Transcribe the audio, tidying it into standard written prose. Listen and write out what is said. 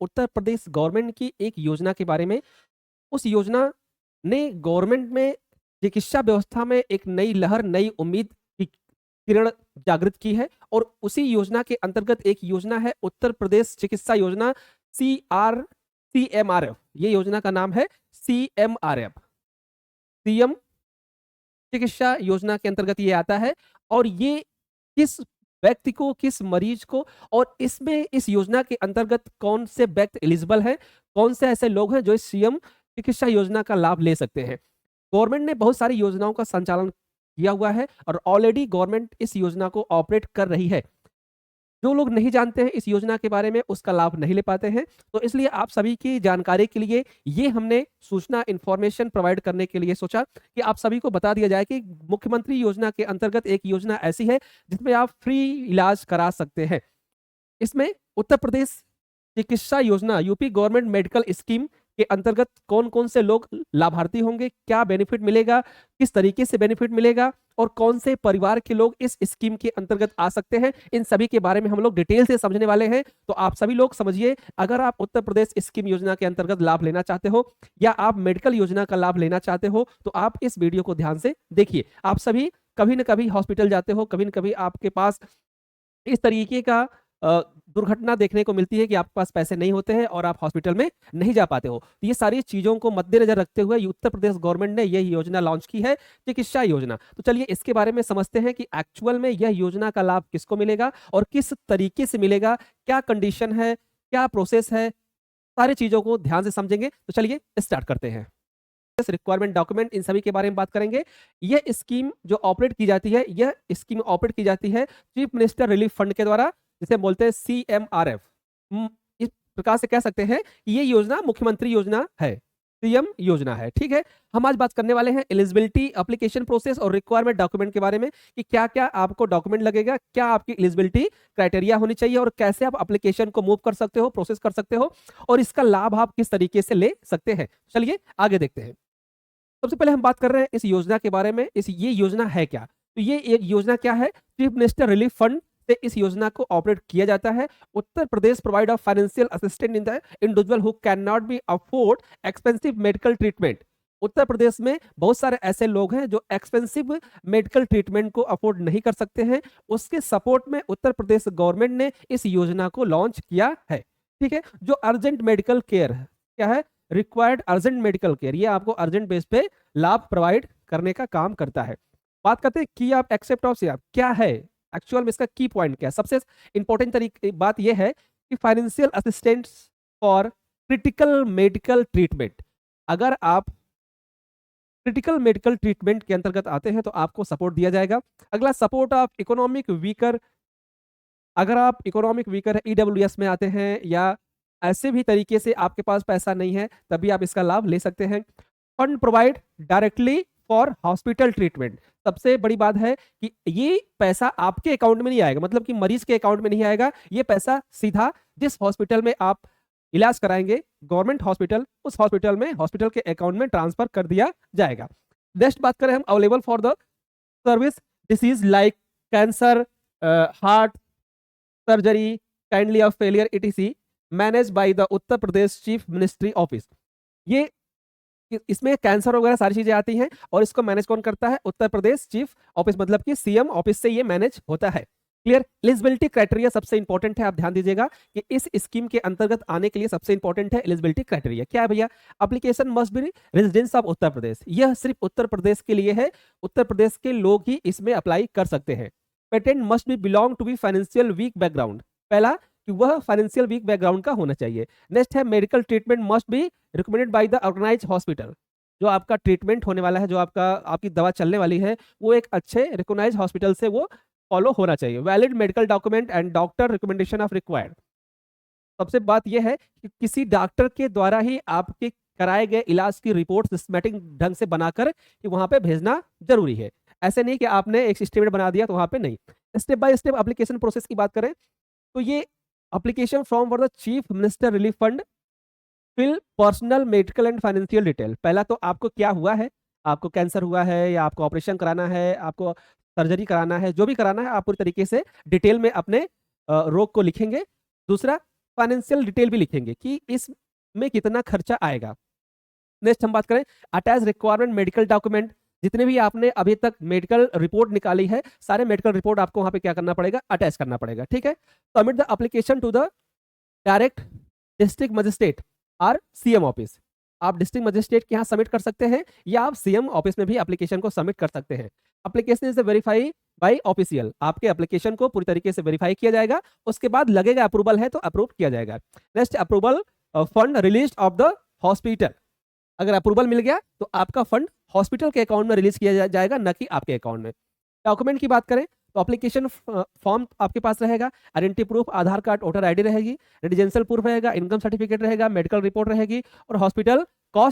Uttar Pradesh government की एक योजना के बारे में। उस योजना ने गवर्नमेंट में चिकित्सा व्यवस्था में एक नई लहर, नई उम्मीद की किरण जागृत की है और उसी योजना के अंतर्गत एक योजना है उत्तर प्रदेश चिकित्सा योजना CMRF। ये योजना का नाम है CMRF, सीएम चिकित्सा योजना के अंतर्गत ये आता है। और ये किस व्यक्ति को, किस मरीज को, और इसमें इस योजना के अंतर्गत कौन से व्यक्ति एलिजिबल हैं, कौन से ऐसे लोग हैं जो इस सीएम चिकित्सा योजना का लाभ ले सकते हैं। गवर्नमेंट ने बहुत सारी योजनाओं का संचालन किया हुआ है और ऑलरेडी गवर्नमेंट इस योजना को ऑपरेट कर रही है। जो लोग नहीं जानते हैं इस योजना के बारे में, उसका लाभ नहीं ले पाते हैं। तो इसलिए आप सभी की जानकारी के लिए ये हमने सूचना, इंफॉर्मेशन प्रोवाइड करने के लिए सोचा कि आप सभी को बता दिया जाए कि मुख्यमंत्री योजना के अंतर्गत एक योजना ऐसी है जिसमें आप फ्री इलाज करा सकते हैं। इसमें उत्तर प्रदेश चिकित्सा योजना, यूपी गवर्नमेंट मेडिकल स्कीम के अंतर्गत कौन कौन से लोग लाभार्थी होंगे, क्या बेनिफिट मिलेगा, किस तरीके से बेनिफिट मिलेगा और कौन से परिवार के लोग इस स्कीम के अंतर्गत आ सकते हैं, इन सभी के बारे में हम लोग डिटेल से समझने वाले हैं। तो आप सभी लोग समझिए, अगर आप उत्तर प्रदेश स्कीम योजना के अंतर्गत लाभ लेना चाहते हो या आप मेडिकल योजना का लाभ लेना चाहते हो तो आप इस वीडियो को ध्यान से देखिए। आप सभी कभी ना कभी हॉस्पिटल जाते हो, कभी ना कभी आपके पास इस तरीके का दुर्घटना देखने को मिलती है कि आपके पास पैसे नहीं होते हैं और आप हॉस्पिटल में नहीं जा पाते हो। तो ये सारी चीजों को मद्देनजर रखते हुए उत्तर प्रदेश गवर्नमेंट ने यह योजना लॉन्च की है, चिकित्सा योजना। तो चलिए इसके बारे में समझते हैं कि एक्चुअल में यह योजना का लाभ किसको मिलेगा और किस तरीके से मिलेगा, क्या कंडीशन है, क्या प्रोसेस है, सारी चीजों को ध्यान से समझेंगे। तो चलिए स्टार्ट करते हैं। रिक्वायरमेंट डॉक्यूमेंट, इन सभी के बारे में बात करेंगे। यह स्कीम जो ऑपरेट की जाती है, यह स्कीम ऑपरेट की जाती है चीफ मिनिस्टर रिलीफ फंड के द्वारा, जिसे बोलते हैं CMRF। इस प्रकार से कह सकते हैं कि ये योजना मुख्यमंत्री योजना है, सीएम योजना है। ठीक है, हम आज बात करने वाले हैं एलिजिबिलिटी, एप्लीकेशन प्रोसेस और रिक्वायरमेंट डॉक्यूमेंट के बारे में कि क्या क्या आपको डॉक्यूमेंट लगेगा, क्या आपकी एलिजिबिलिटी क्राइटेरिया होनी चाहिए और कैसे आप एप्लीकेशन को मूव कर सकते हो, प्रोसेस कर सकते हो और इसका लाभ आप किस तरीके से ले सकते हैं। चलिए आगे देखते हैं। सबसे पहले हम बात कर रहे हैं इस योजना के बारे में। ये योजना है क्या? तो ये एक योजना क्या है? चीफ मिनिस्टर रिलीफ फंड से इस योजना को ऑपरेट किया जाता है। Uttar Pradesh provide of financial assistance in the individual who can not be afford expensive medical treatment. Uttar Pradesh में बहुत सारे ऐसे लोग हैं जो एक्सपेंसिव मेडिकल ट्रीटमेंट को अफोर्ड नहीं कर सकते हैं। उसके सपोर्ट में उत्तर प्रदेश गवर्नमेंट ने इस योजना को लॉन्च किया है। ठीक है, जो अर्जेंट मेडिकल केयर है, क्या है? रिक्वायर्ड अर्जेंट मेडिकल केयर, ये आपको अर्जेंट बेस पे लाभ प्रोवाइड करने का काम करता है। बात करते हैं की आप एक्सेप्ट ऑफ सीएम क्या है, एक्चुअल में इसका की पॉइंट क्या है। सबसे इंपॉर्टेंट तरीके बात यह है कि financial assistance for critical medical treatment. अगर आप क्रिटिकल मेडिकल ट्रीटमेंट के अंतर्गत आते हैं तो आपको सपोर्ट दिया जाएगा। अगला, सपोर्ट ऑफ इकोनॉमिक वीकर। अगर आप इकोनॉमिक वीकर है, ईडब्ल्यूएस में आते हैं या ऐसे भी तरीके से आपके पास पैसा नहीं है, तभी आप इसका लाभ ले सकते हैं। Fund provide directly for hospital treatment. सबसे बड़ी बात है कि ये पैसा आपके अकाउंट में नहीं आएगा, मतलब कि मरीज के अकाउंट में नहीं आएगा। ये पैसा सीधा जिस हॉस्पिटल में आप इलाज कराएंगे, गवर्नमेंट हॉस्पिटल, उस हॉस्पिटल में, हॉस्पिटल के अकाउंट में ट्रांसफर कर दिया जाएगा। नेक्स्ट बात करें हम, available for the service disease like cancer, heart surgery, kindly of failure etc manage by the Uttar Pradesh chief ministry office. ये इसमें कैंसर वगैरह सारी चीजें आती हैं और इसको मैनेज कौन करता है? उत्तर प्रदेश चीफ ऑफिस, मतलब कि सीएम ऑफिस से ये मैनेज होता है। क्लियर? एलिजिबिलिटी क्राइटेरिया सबसे इंपॉर्टेंट है, आप ध्यान दीजिएगा कि इस स्कीम के अंतर्गत आने के लिए सबसे इंपॉर्टेंट है एलिजिबिलिटी क्राइटेरिया। क्या है भैया? Application must be residence of Uttar Pradesh. यह सिर्फ उत्तर प्रदेश के लिए है, उत्तर प्रदेश के लोग ही इसमें अप्लाई कर सकते हैं। Patient must be belong to be financial weak background. पहला कि वह फाइनेंशियल वीक बैकग्राउंड का होना चाहिए। नेक्स्ट है medical treatment must be recommended by the organised hospital. जो आपका ट्रीटमेंट होने वाला है, जो आपकी दवा चलने वाली है, वो एक अच्छे रिकॉग्नाइज्ड हॉस्पिटल से वो फॉलो होना चाहिए। Valid medical document and doctor recommendation of required. सबसे बात यह है कि किसी डॉक्टर के द्वारा ही आपके कराए गए इलाज की रिपोर्ट सिस्टमैटिक ढंग से बनाकर कि वहां पे भेजना जरूरी है। ऐसे नहीं कि आपने एक एस्टीमेट बना दिया तो वहां पे नहीं। Step by step application process की बात करें तो ये application form for the chief minister relief fund, fill personal medical and financial detail. पहला तो आपको क्या हुआ है, आपको कैंसर हुआ है या आपको ऑपरेशन कराना है, आपको सर्जरी कराना है, जो भी कराना है आप पूरी तरीके से डिटेल में अपने रोग को लिखेंगे। दूसरा, फाइनेंशियल डिटेल भी लिखेंगे कि इसमें कितना खर्चा आएगा। नेक्स्ट हम बात करें अटैच रिक्वायरमेंट मेडिकल डॉक्यूमेंट, जितने भी आपने अभी तक मेडिकल रिपोर्ट निकाली है, सारे मेडिकल रिपोर्ट आपको वहां पे क्या करना पड़ेगा, अटैच करना पड़ेगा, ठीक है। Submit the application to the direct district magistrate और सीएम ऑफिस। आप डिस्ट्रिक्ट मजिस्ट्रेट के यहाँ सबमिट कर सकते हैं या आप सीएम ऑफिस में भी एप्लीकेशन को सबमिट कर सकते हैं। Application is verify by official, आपके एप्लीकेशन को पूरी तरीके से वेरीफाई किया जाएगा, उसके बाद लगेगा अप्रूवल है तो अप्रूव किया जाएगा। Next approval fund release of the hospital, अगर अप्रूवल मिल गया तो आपका फंड हॉस्पिटल के अकाउंट में रिलीज किया जाएगा, न कि आपके अकाउंट में। डॉक्यूमेंट की बात करें तो एप्लीकेशन फॉर्म आपके पास रहेगा, आइडेंटिटी प्रूफ आधार कार्ड वोटर आईडी रहेगी, रेजिडेंशियल प्रूफ रहेगा, इनकम सर्टिफिकेट रहेगा, मेडिकल रिपोर्ट रहेगी और हॉस्पिटल कॉस्ट